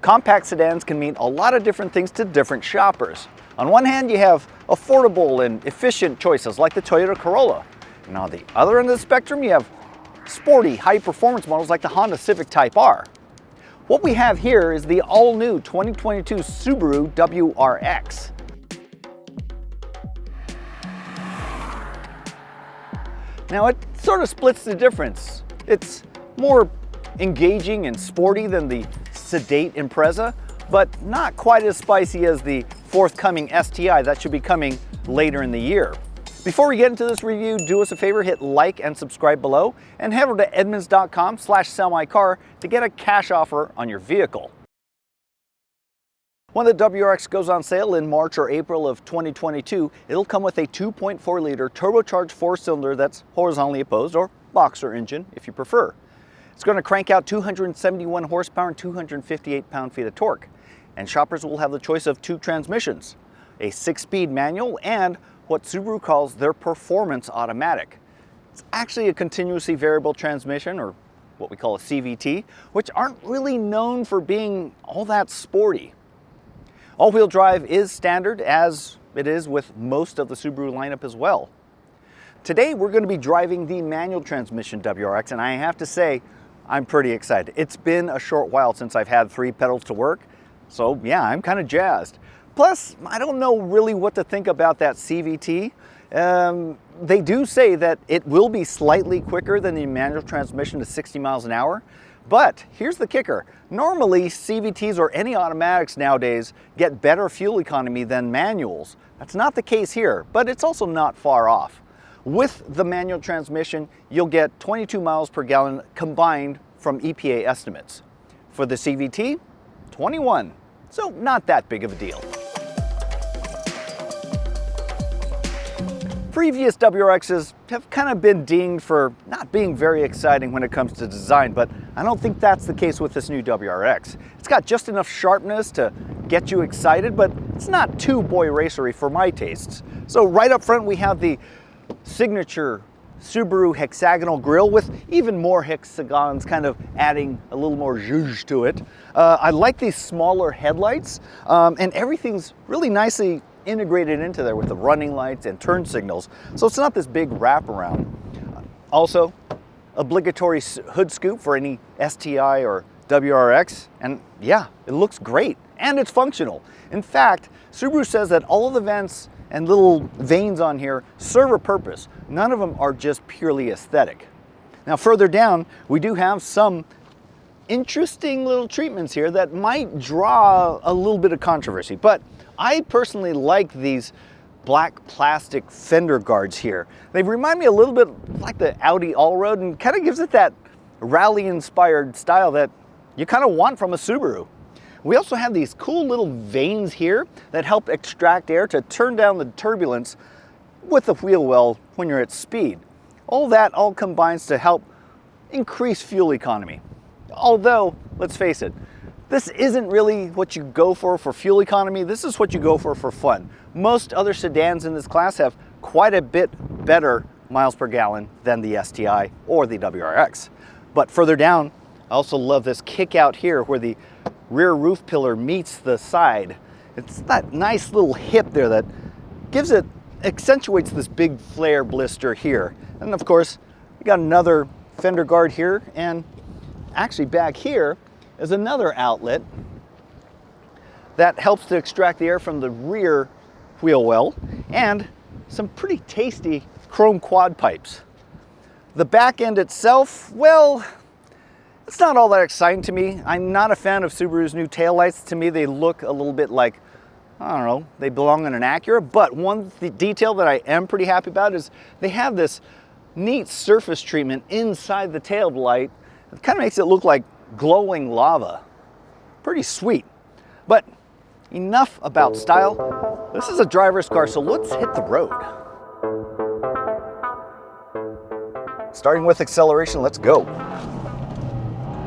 Compact sedans can mean a lot of different things to different shoppers. On one hand, you have affordable and efficient choices like the Toyota Corolla. And on the other end of the spectrum, you have sporty, high-performance models like the Honda Civic Type R. What we have here is the all-new 2022 Subaru WRX. Now it sort of splits the difference. It's more engaging and sporty than the sedate Impreza, but not quite as spicy as the forthcoming STI that should be coming later in the year. Before we get into this review, do us a favor, hit like and subscribe below, and head over to edmunds.com/sellmycar to get a cash offer on your vehicle. When the WRX goes on sale in March or April of 2022, it'll come with a 2.4-liter turbocharged four-cylinder that's horizontally opposed, or boxer engine if you prefer. It's going to crank out 271 horsepower and 258 pound-feet of torque. And shoppers will have the choice of two transmissions, a 6-speed manual and what Subaru calls their performance automatic. It's actually a continuously variable transmission, or what we call a CVT, which aren't really known for being all that sporty. All-wheel drive is standard, as it is with most of the Subaru lineup as well. Today we're going to be driving the manual transmission WRX, and I have to say I'm pretty excited. It's been a short while since I've had 3 pedals to work, so yeah, I'm kind of jazzed. Plus, I don't know really what to think about that CVT. They do say that it will be slightly quicker than the manual transmission to 60 miles an hour. But here's the kicker. Normally, CVTs or any automatics nowadays get better fuel economy than manuals. That's not the case here, but it's also not far off. With the manual transmission, you'll get 22 miles per gallon combined from EPA estimates. For the CVT, 21. So not that big of a deal. Previous WRXs have kind of been dinged for not being very exciting when it comes to design, but I don't think that's the case with this new WRX. It's got just enough sharpness to get you excited, but it's not too boy racery for my tastes. So right up front we have the signature Subaru hexagonal grille with even more hexagons, kind of adding a little more zhuzh to it. I like these smaller headlights, and everything's really nicely integrated into there with the running lights and turn signals, so it's not this big wraparound. Also, obligatory hood scoop for any STI or WRX, and yeah, it looks great and it's functional. In fact, Subaru says that all of the vents and little vanes on here serve a purpose. None of them are just purely aesthetic. Now further down, we do have some interesting little treatments here that might draw a little bit of controversy, but I personally like these black plastic fender guards here. They remind me a little bit like the Audi Allroad and kind of gives it that rally-inspired style that you kind of want from a Subaru. We also have these cool little vanes here that help extract air to turn down the turbulence with the wheel well when you're at speed. All that all combines to help increase fuel economy. Although, let's face it, this isn't really what you go for fuel economy. This is what you go for fun. Most other sedans in this class have quite a bit better miles per gallon than the STI or the WRX. But further down, I also love this kick out here where the rear roof pillar meets the side. It's that nice little hip there that accentuates this big flare blister here. And of course, we got another fender guard here, and actually back here is another outlet that helps to extract the air from the rear wheel well, and some pretty tasty chrome quad pipes. The back end itself, well, it's not all that exciting to me. I'm not a fan of Subaru's new taillights. To me, they look a little bit like, I don't know, they belong in an Acura, but one detail that I am pretty happy about is they have this neat surface treatment inside the tail light. It kind of makes it look like glowing lava. Pretty sweet. But enough about style. This is a driver's car, so let's hit the road. Starting with acceleration, let's go.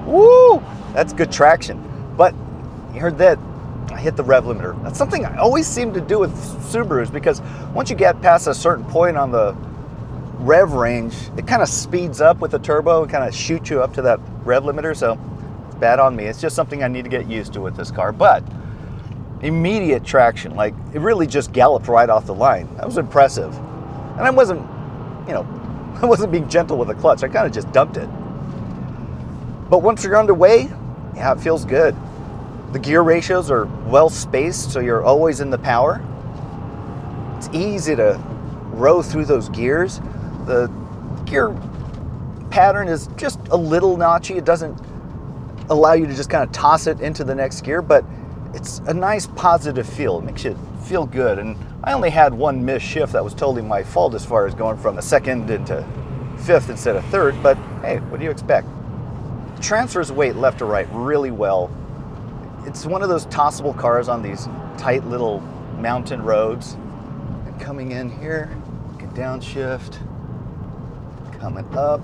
Woo! That's good traction. But you heard that, I hit the rev limiter. That's something I always seem to do with Subarus, because once you get past a certain point on the rev range, it kind of speeds up with the turbo and kind of shoots you up to that rev limiter. So bad on me. It's just something I need to get used to with this car. But immediate traction, like it really just galloped right off the line. That was impressive. And I wasn't, you know, I wasn't being gentle with the clutch. I kind of just dumped it. But once you're underway, yeah, it feels good. The gear ratios are well spaced, so you're always in the power. It's easy to row through those gears. The gear pattern is just a little notchy. It doesn't allow you to just kind of toss it into the next gear, but it's a nice positive feel. It makes you feel good. And I only had one missed shift that was totally my fault as far as going from a second into fifth instead of third, but hey, what do you expect? It transfers weight left to right really well. It's one of those tossable cars on these tight little mountain roads. And coming in here, can downshift, coming up.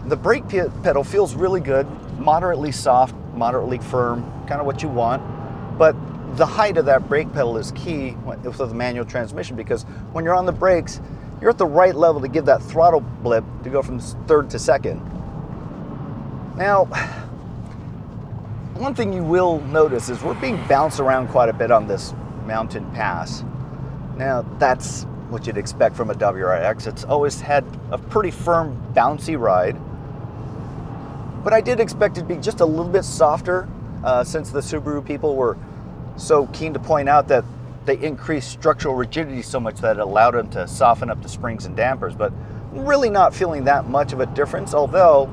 The brake pedal feels really good, moderately soft, moderately firm, kind of what you want. But the height of that brake pedal is key with the manual transmission, because when you're on the brakes, you're at the right level to give that throttle blip to go from third to second. Now, one thing you will notice is we're being bounced around quite a bit on this mountain pass. Now, that's what you'd expect from a WRX. It's always had a pretty firm, bouncy ride. But I did expect it to be just a little bit softer since the Subaru people were so keen to point out that they increased structural rigidity so much that it allowed them to soften up the springs and dampers. But really not feeling that much of a difference, although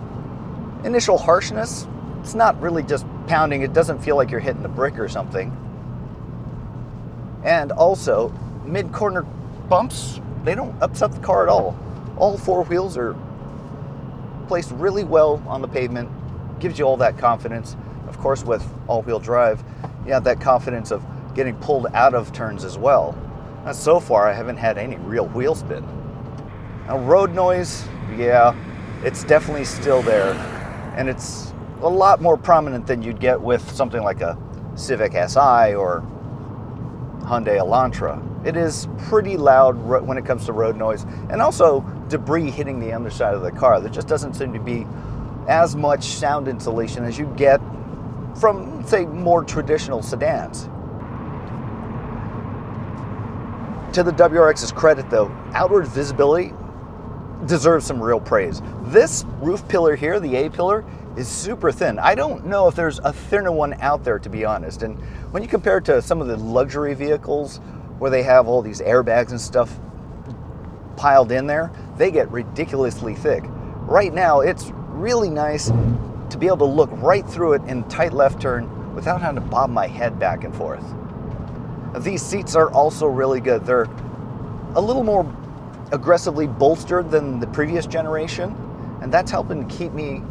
initial harshness, it's not really just pounding. It doesn't feel like you're hitting the brick or something. And also, mid-corner bumps, they don't upset the car at all. All four wheels are placed really well on the pavement, gives you all that confidence. Of course, with all-wheel drive, you have that confidence of getting pulled out of turns as well. Now, so far, I haven't had any real wheel spin. Now, road noise, yeah, it's definitely still there, and it's a lot more prominent than you'd get with something like a Civic Si or Hyundai Elantra. It is pretty loud when it comes to road noise, and also debris hitting the underside of the car. There just doesn't seem to be as much sound insulation as you get from, say, more traditional sedans. To the WRX's credit, though, outward visibility deserves some real praise. This roof pillar here, the A pillar, is super thin. I don't know if there's a thinner one out there, to be honest. And when you compare it to some of the luxury vehicles where they have all these airbags and stuff piled in there, they get ridiculously thick. Right now, it's really nice to be able to look right through it in tight left turn without having to bob my head back and forth. These seats are also really good. They're a little more aggressively bolstered than the previous generation, and that's helping to keep me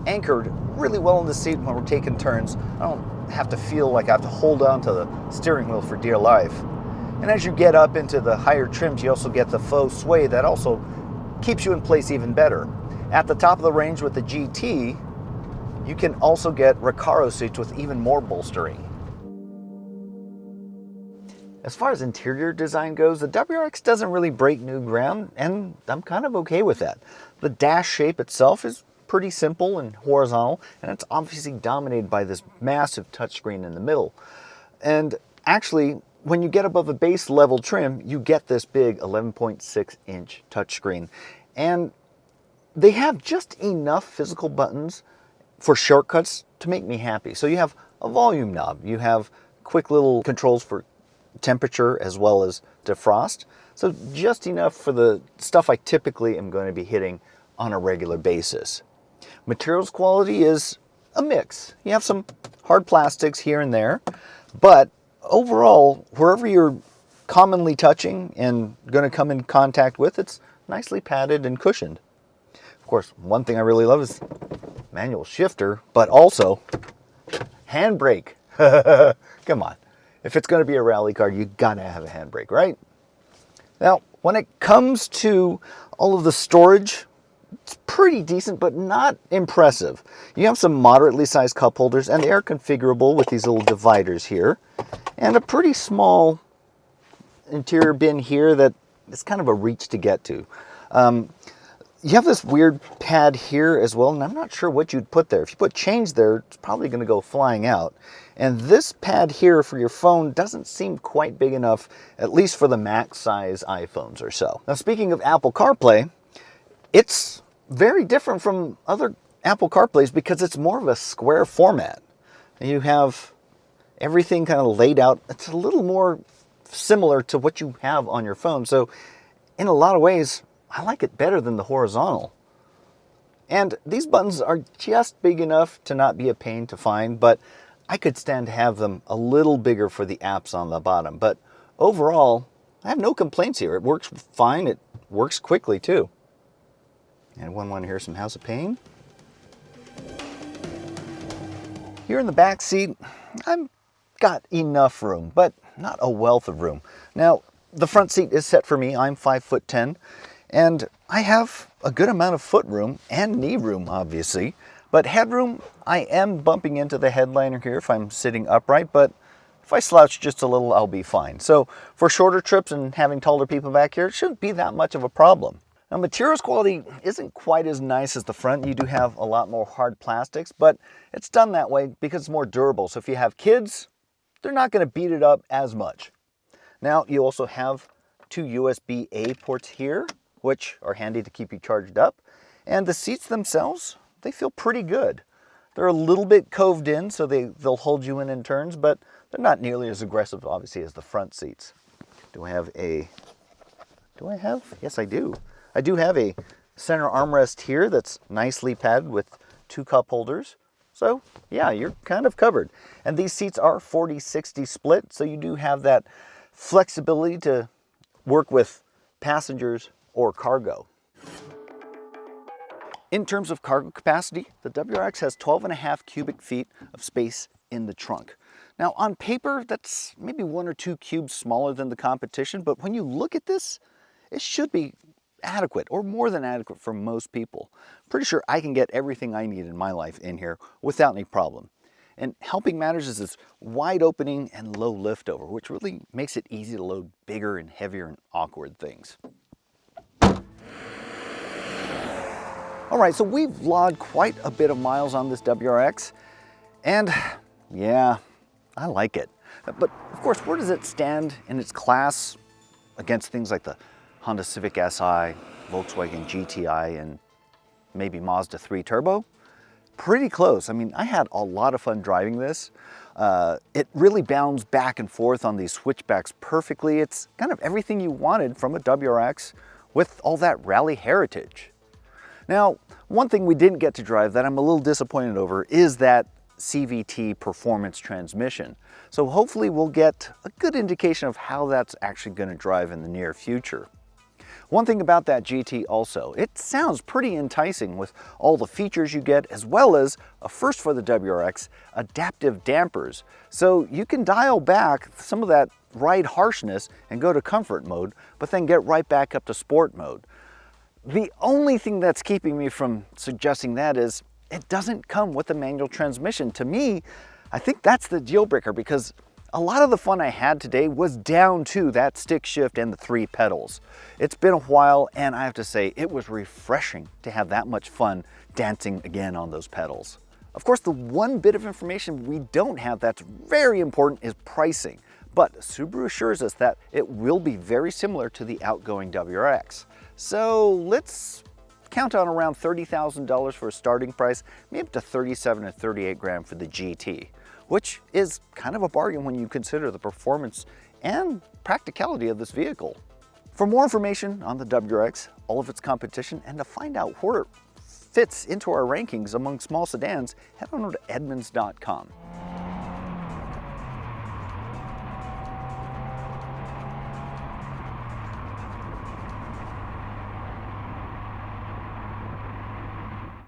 anchored really well in the seat when we're taking turns. I don't have to feel like I have to hold on to the steering wheel for dear life. And as you get up into the higher trims, you also get the faux sway that also keeps you in place even better. At the top of the range with the GT, you can also get Recaro seats with even more bolstering. As far as interior design goes, the WRX doesn't really break new ground, and I'm kind of okay with that. The dash shape itself is pretty simple and horizontal, and it's obviously dominated by this massive touchscreen in the middle. And actually, when you get above the base level trim, you get this big 11.6-inch touchscreen. And they have just enough physical buttons for shortcuts to make me happy. So you have a volume knob, you have quick little controls for temperature as well as defrost. So just enough for the stuff I typically am going to be hitting on a regular basis. Materials quality is a mix. You have some hard plastics here and there, but overall, wherever you're commonly touching and going to come in contact with, it's nicely padded and cushioned. Of course, one thing I really love is manual shifter, but also handbrake. Come on. If it's going to be a rally car, you gotta have a handbrake, right? Now, when it comes to all of the storage, it's pretty decent, but not impressive. You have some moderately sized cup holders, and they are configurable with these little dividers here, and a pretty small interior bin here that is kind of a reach to get to. you have this weird pad here as well, and I'm not sure what you'd put there. If you put change there, it's probably going to go flying out. And this pad here for your phone doesn't seem quite big enough, at least for the max size iPhones or so. Now, speaking of Apple CarPlay, it's very different from other Apple CarPlays because it's more of a square format. You have everything kind of laid out. It's a little more similar to what you have on your phone. So in a lot of ways, I like it better than the horizontal. And these buttons are just big enough to not be a pain to find, but I could stand to have them a little bigger for the apps on the bottom. But overall, I have no complaints here. It works fine. It works quickly too. And one want to hear some House of Pain. Here in the back seat, I've got enough room, but not a wealth of room. Now, the front seat is set for me. I'm 5'10", and I have a good amount of foot room and knee room, obviously. But headroom, I am bumping into the headliner here if I'm sitting upright, but if I slouch just a little, I'll be fine. So for shorter trips and having taller people back here, it shouldn't be that much of a problem. Now, materials quality isn't quite as nice as the front. You do have a lot more hard plastics, but it's done that way because it's more durable. So if you have kids, they're not going to beat it up as much. Now, you also have two USB-A ports here, which are handy to keep you charged up. And the seats themselves, they feel pretty good. They're a little bit coved in, so they'll hold you in turns, but they're not nearly as aggressive, obviously, as the front seats. Yes, I do. I do have a center armrest here that's nicely padded with two cup holders. So yeah, you're kind of covered. And these seats are 40-60 split, so you do have that flexibility to work with passengers or cargo. In terms of cargo capacity, the WRX has 12.5 cubic feet of space in the trunk. Now on paper, that's maybe 1 or 2 cubes smaller than the competition, but when you look at this, it should be adequate or more than adequate for most people. Pretty sure I can get everything I need in my life in here without any problem. And helping matters is this wide opening and low liftover, which really makes it easy to load bigger and heavier and awkward things. All right, so we've logged quite a bit of miles on this WRX, and yeah, I like it. But of course, where does it stand in its class against things like the Honda Civic Si, Volkswagen GTI, and maybe Mazda 3 Turbo? Pretty close. I mean, I had a lot of fun driving this. It really bounds back and forth on these switchbacks perfectly. It's kind of everything you wanted from a WRX with all that rally heritage. Now, one thing we didn't get to drive that I'm a little disappointed over is that CVT performance transmission. So hopefully we'll get a good indication of how that's actually going to drive in the near future. One thing about that GT also, it sounds pretty enticing with all the features you get, as well as, a first for the WRX, adaptive dampers. So you can dial back some of that ride harshness and go to comfort mode, but then get right back up to sport mode. The only thing that's keeping me from suggesting that is it doesn't come with a manual transmission. To me, I think that's the deal breaker, because a lot of the fun I had today was down to that stick shift and the 3 pedals. It's been a while, and I have to say it was refreshing to have that much fun dancing again on those pedals. Of course, the one bit of information we don't have that's very important is pricing. But Subaru assures us that it will be very similar to the outgoing WRX. So let's count on around $30,000 for a starting price, maybe up to $37 or $38 for the GT, which is kind of a bargain when you consider the performance and practicality of this vehicle. For more information on the WRX, all of its competition, and to find out where it fits into our rankings among small sedans, head on over to Edmunds.com.